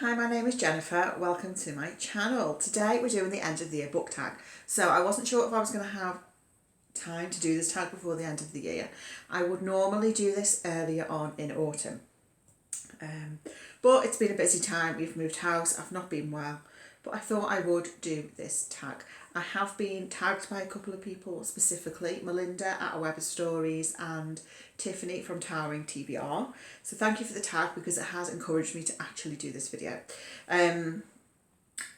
Hi, my name is Jennifer. Welcome to my channel. Today we're doing the end of the year book tag. So I wasn't sure if I was going to have time to do this tag before the end of the year. I would normally do this earlier on in autumn. But it's been a busy time. We've moved house. I've not been well. But I thought I would do this tag. I have been tagged by a couple of people, specifically Melinda at Weber Stories and Tiffany from Towering TBR. So thank you for the tag because it has encouraged me to actually do this video.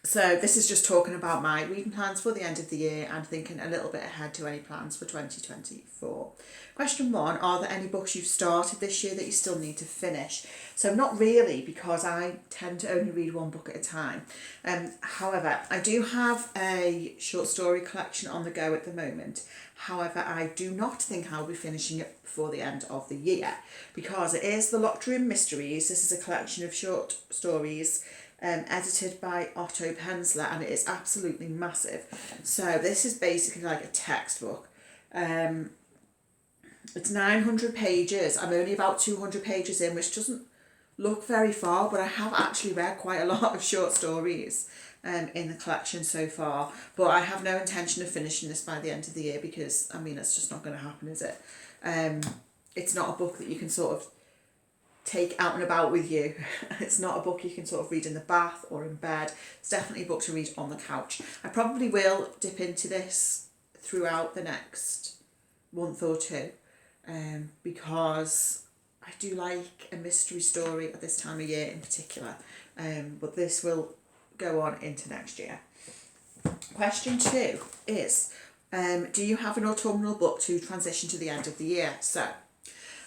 So this is just talking about my reading plans for the end of the year and thinking a little bit ahead to any plans for 2024. Question 1, are there any books you've started this year that you still need to finish? So not really, because I tend to only read one book at a time. However, I do have a short story collection on the go at the moment. However, I do not think I'll be finishing it before the end of the year because it is the Locked Room Mysteries. This is a collection of short stories edited by Otto Penzler, and it is absolutely massive. So this is basically like a textbook. It's 900 pages. I'm only about 200 pages in, which doesn't look very far, but I have actually read quite a lot of short stories in the collection so far. But I have no intention of finishing this by the end of the year because, I mean, it's just not going to happen, is it? It's not a book that you can sort of take out and about with you. It's not a book you can sort of read in the bath or in bed. It's definitely a book to read on the couch. I probably will dip into this throughout the next month or two because I do like a mystery story at this time of year in particular, but this will go on into next year. Question 2 is, do you have an autumnal book to transition to the end of the year? So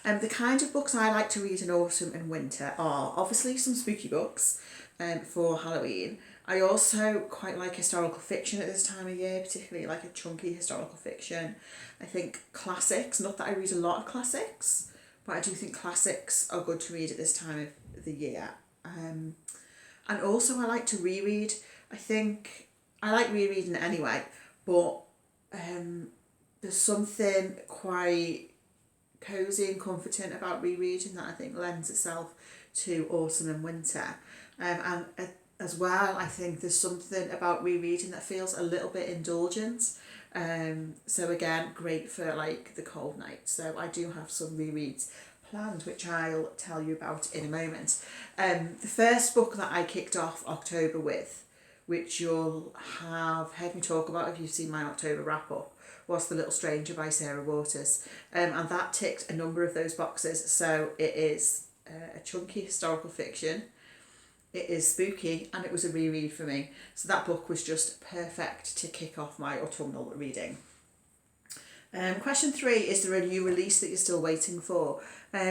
the kind of books I like to read in autumn and winter are obviously some spooky books for Halloween. I also quite like historical fiction at this time of year, particularly like a chunky historical fiction. I think classics, not that I read a lot of classics, but I do think classics are good to read at this time of the year. And also I like to reread. I think I like rereading anyway, but there's something quite cosy and comforting about rereading that I think lends itself to autumn and winter. And as well, I think there's something about rereading that feels a little bit indulgent. So again, great for like the cold night. So I do have some rereads planned, which I'll tell you about in a moment. The first book that I kicked off October with, which you'll have heard me talk about if you've seen my October wrap up, was The Little Stranger by Sarah Waters. And that ticked a number of those boxes. So it is a chunky historical fiction. It is spooky, and it was a reread for me. So that book was just perfect to kick off my autumnal reading. Question 3, is there a new release that you're still waiting for?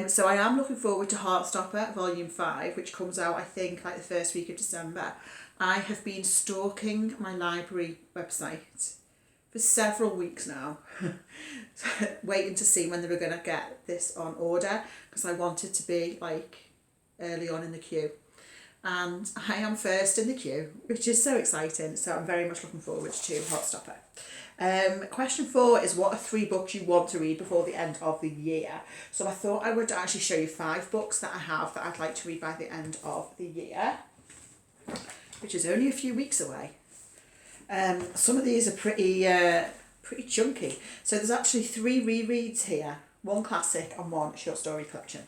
So I am looking forward to Heartstopper Volume 5, which comes out I think like the first week of December. I have been stalking my library website for several weeks now, waiting to see when they were going to get this on order because I wanted to be like early on in the queue. And I am first in the queue, which is so exciting. So I'm very much looking forward to Heartstopper. Question 4 is, what are 3 books you want to read before the end of the year? So I thought I would actually show you 5 books that I have that I'd like to read by the end of the year, which is only a few weeks away. Some of these are pretty chunky. So there's actually 3 rereads here, 1 classic and 1 short story collection.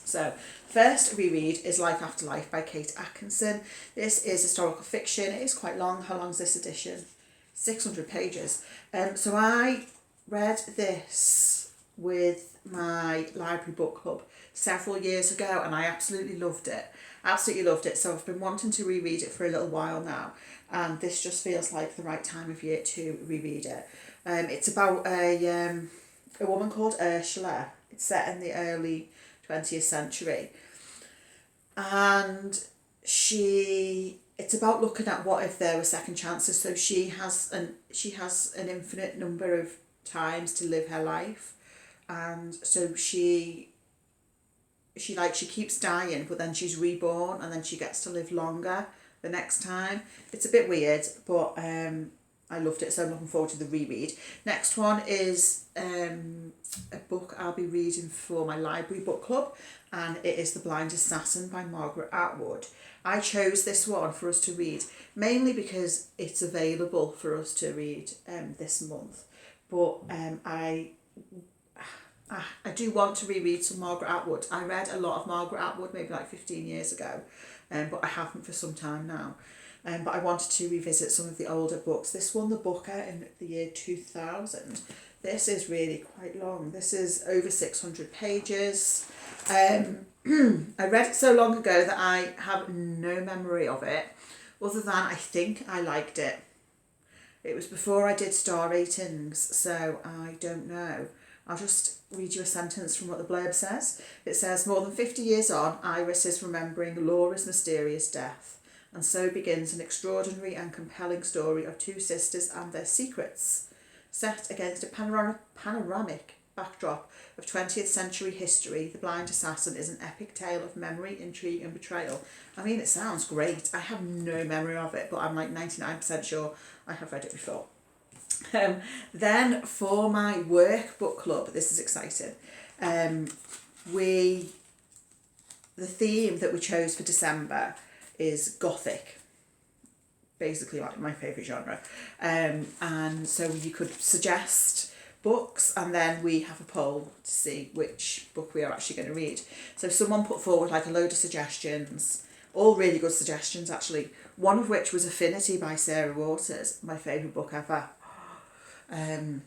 So first reread is Life After Life by Kate Atkinson. This is historical fiction. It is quite long. How long is this edition? 600 pages. So I read this with my library book club several years ago and I absolutely loved it. Absolutely loved it. So I've been wanting to reread it for a little while now, and this just feels like the right time of year to reread it. It's about a woman called Ursula. It's set in the early 20th century, and it's about looking at what if there were second chances. So she has an infinite number of times to live her life, and so she keeps dying, but then she's reborn and then she gets to live longer the next time. It's a bit weird, but I loved it, so I'm looking forward to the reread. Next one is a book I'll be reading for my library book club, and it is The Blind Assassin by Margaret Atwood. I chose this one for us to read, mainly because it's available for us to read this month. But I do want to reread some Margaret Atwood. I read a lot of Margaret Atwood maybe like 15 years ago, but I haven't for some time now. But I wanted to revisit some of the older books. This won the Booker in the year 2000. This is really quite long. This is over 600 pages. I read it so long ago that I have no memory of it, other than I think I liked it. It was before I did star ratings, so I don't know. I'll just read you a sentence from what the blurb says. It says, more than 50 years on, Iris is remembering Laura's mysterious death. And so begins an extraordinary and compelling story of two sisters and their secrets, set against a panoramic backdrop of 20th century history. The Blind Assassin is an epic tale of memory, intrigue and betrayal. I mean, it sounds great. I have no memory of it, but I'm like 99% sure I have read it before. Then for my work book club, this is exciting. The theme that we chose for December is Gothic, basically like my favourite genre. And so you could suggest books, and then we have a poll to see which book we are actually going to read. So someone put forward like a load of suggestions, all really good suggestions actually, one of which was Affinity by Sarah Waters, my favourite book ever. And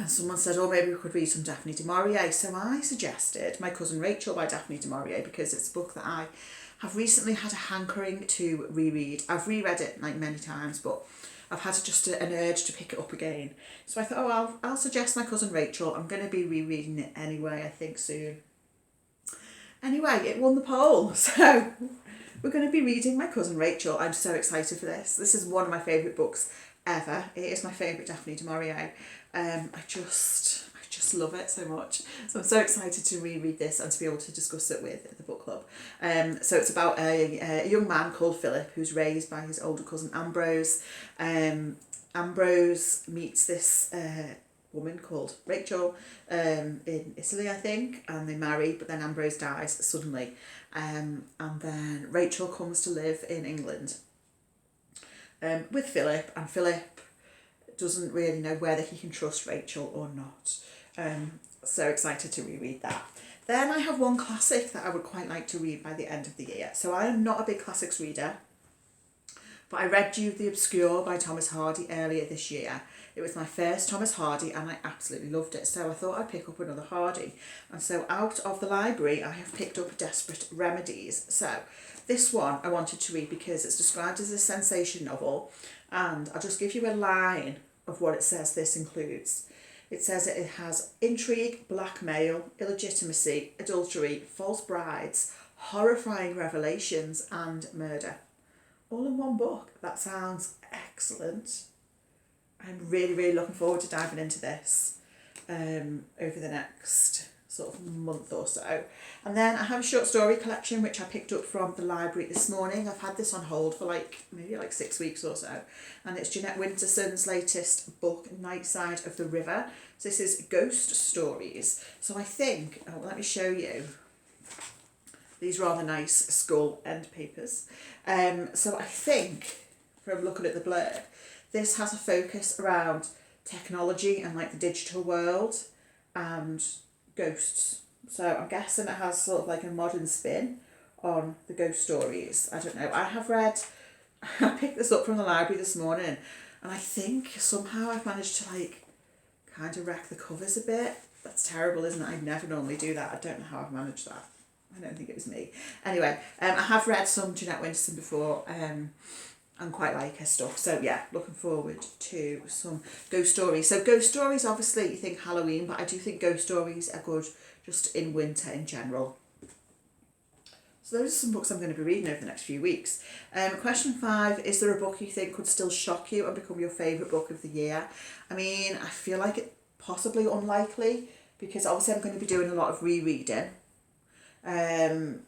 someone said, oh, maybe we could read some Daphne du Maurier. So I suggested My Cousin Rachel by Daphne du Maurier, because it's a book that I have recently had a hankering to reread. I've reread it like many times, but I've had just an urge to pick it up again. So I thought, oh, I'll suggest My Cousin Rachel. I'm going to be rereading it anyway, I think soon. Anyway, it won the poll. So we're going to be reading My Cousin Rachel. I'm so excited for this. This is one of my favourite books ever. It is my favourite Daphne du Maurier. I just love it so much. So I'm so excited to reread this and to be able to discuss it with the book club. So it's about a young man called Philip who's raised by his older cousin Ambrose. Ambrose meets this woman called Rachel in Italy, I think, and they marry, but then Ambrose dies suddenly. And then Rachel comes to live in England with Philip, and Philip doesn't really know whether he can trust Rachel or not. So excited to reread that. Then I have one classic that I would quite like to read by the end of the year. So I am not a big classics reader, but I read Jude the Obscure by Thomas Hardy earlier this year. It was my first Thomas Hardy and I absolutely loved it. So I thought I'd pick up another Hardy. And so out of the library, I have picked up Desperate Remedies. So this one I wanted to read because it's described as a sensation novel. And I'll just give you a line of what it says this includes. It says that it has intrigue, blackmail, illegitimacy, adultery, false brides, horrifying revelations and murder. All in one book. That sounds excellent. I'm really, really looking forward to diving into this over the next sort of month or so. And then I have a short story collection which I picked up from the library this morning. I've had this on hold for maybe 6 weeks or so. And it's Janette Winterson's latest book, Night Side of the River. So this is Ghost Stories. So I think, let me show you these rather nice skull end papers. So I think, from looking at the blurb, this has a focus around technology and the digital world and ghosts. So I'm guessing it has sort of a modern spin on the ghost stories. I don't know. I picked this up from the library this morning, and I think somehow I've managed to kind of wreck the covers a bit. That's terrible, isn't it? I never normally do that. I don't know how I've managed that. I don't think it was me. Anyway, I have read some Janette Winterson before, and quite like her stuff. So yeah, looking forward to some ghost stories. So ghost stories, obviously you think Halloween, but I do think ghost stories are good just in winter in general. So those are some books I'm going to be reading over the next few weeks. Question 5, is there a book you think could still shock you and become your favourite book of the year? I mean, I feel like it's possibly unlikely, because obviously I'm going to be doing a lot of rereading. And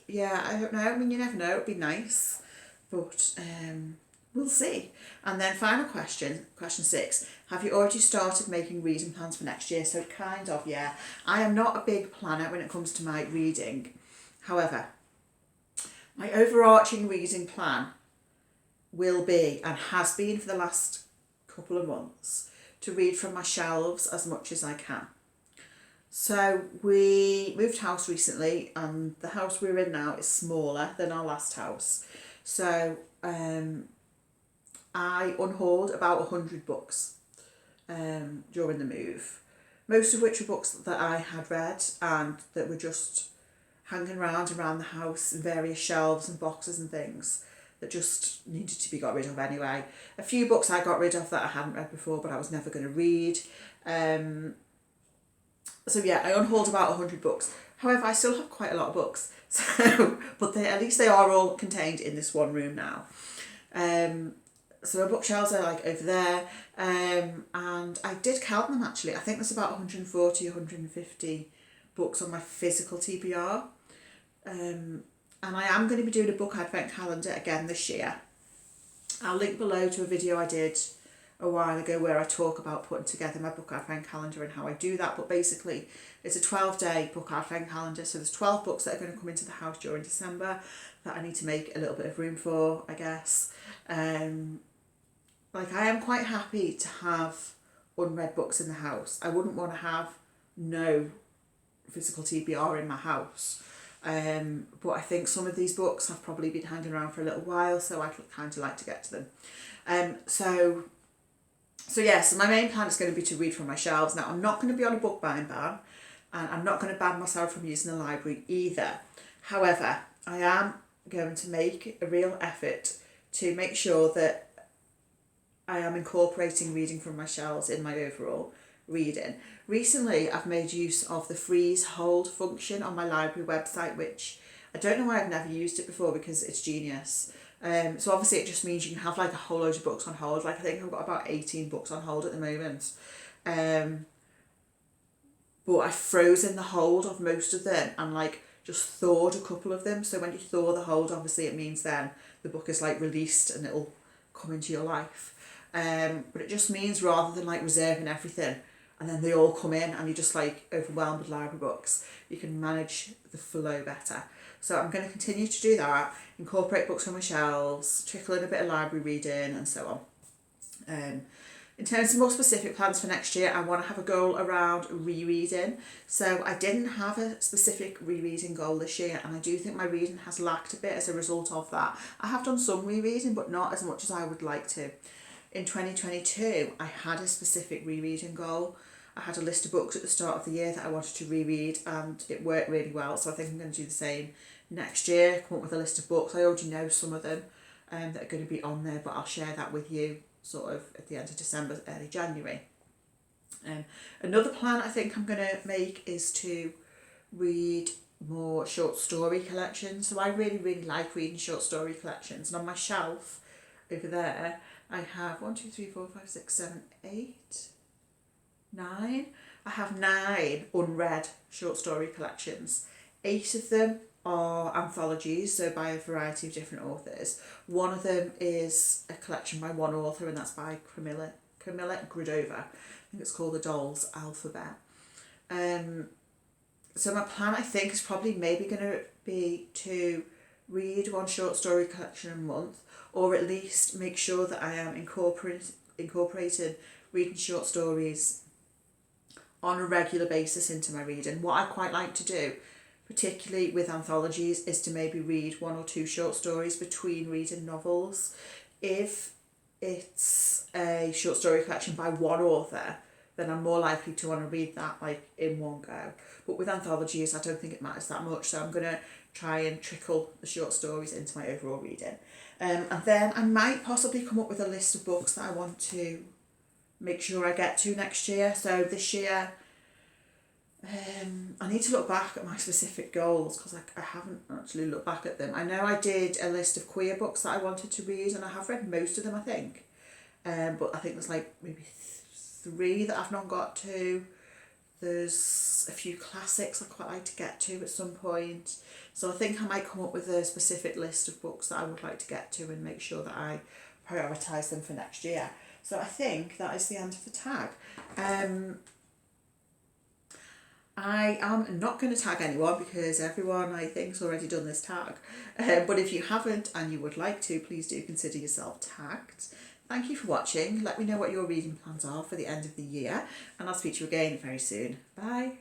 yeah, I don't know. I mean, you never know. It'd be nice, but we'll see. And then final question 6. Have you already started making reading plans for next year? So kind of, yeah. I am not a big planner when it comes to my reading. However, my overarching reading plan will be, and has been for the last couple of months, to read from my shelves as much as I can. So we moved house recently, and the house we're in now is smaller than our last house. So I unhauled about 100 books during the move, most of which were books that I had read and that were just hanging around the house in various shelves and boxes and things that just needed to be got rid of anyway. A few books I got rid of that I hadn't read before but I was never going to read. So yeah, I unhauled about 100 books. However, I still have quite a lot of books. So, but at least they are all contained in this one room now. So my bookshelves are like over there, and I did count them actually. I think there's about 140, 150 books on my physical TBR. And I am going to be doing a book advent calendar again this year. I'll link below to a video I did a while ago where I talk about putting together my book advent calendar and how I do that. But basically it's a 12-day book advent calendar, so there's 12 books that are going to come into the house during December that I need to make a little bit of room for, I guess. Like, I am quite happy to have unread books in the house. I wouldn't want to have no physical TBR in my house. But I think some of these books have probably been hanging around for a little while, so I'd kind of like to get to them. So my main plan is going to be to read from my shelves. Now, I'm not going to be on a book buying ban, and I'm not going to ban myself from using the library either. However, I am going to make a real effort to make sure that I am incorporating reading from my shelves in my overall reading. Recently, I've made use of the freeze hold function on my library website, which I don't know why I've never used it before because it's genius. So obviously it just means you can have like a whole load of books on hold. Like, I think I've got about 18 books on hold at the moment. But I've frozen the hold of most of them and like just thawed a couple of them. So when you thaw the hold, obviously it means then the book is like released and it'll come into your life. But it just means rather than like reserving everything and then they all come in and you're just like overwhelmed with library books, you can manage the flow better. So I'm going to continue to do that, incorporate books from my shelves, trickle in a bit of library reading and so on. In terms of more specific plans for next year, I want to have a goal around rereading. So I didn't have a specific rereading goal this year, and I do think my reading has lacked a bit as a result of that. I have done some rereading, but not as much as I would like to. In 2022, I had a specific rereading goal. I had a list of books at the start of the year that I wanted to reread, and it worked really well. So I think I'm going to do the same next year, come up with a list of books. I already know some of them that are going to be on there, but I'll share that with you sort of at the end of December, early January. Another plan I think I'm going to make is to read more short story collections. So I really, really like reading short story collections. And on my shelf over there, I have 1, 2, 3, 4, 5, 6, 7, 8, 9. I have 9 unread short story collections. 8 of them are anthologies, so by a variety of different authors. One of them is a collection by one author, and that's by Camilla Gradova. I think it's called The Doll's Alphabet. So my plan, I think, is probably maybe going to be to read one short story collection a month, or at least make sure that I am incorporating reading short stories on a regular basis into my reading. What I quite like to do, particularly with anthologies, is to maybe read 1 or 2 short stories between reading novels. If it's a short story collection by one author, then I'm more likely to want to read that like in one go. But with anthologies, I don't think it matters that much, so I'm going to try and trickle the short stories into my overall reading. And then I might possibly come up with a list of books that I want to make sure I get to next year. So this year, I need to look back at my specific goals because I haven't actually looked back at them. I know I did a list of queer books that I wanted to read, and I have read most of them, I think. But I think there's like maybe 3 that I've not got to. There's a few classics I quite like to get to at some point. So I think I might come up with a specific list of books that I would like to get to and make sure that I prioritise them for next year. So I think that is the end of the tag. I am not going to tag anyone because everyone I think's already done this tag. But if you haven't and you would like to, please do consider yourself tagged. Thank you for watching. Let me know what your reading plans are for the end of the year, and I'll speak to you again very soon. Bye.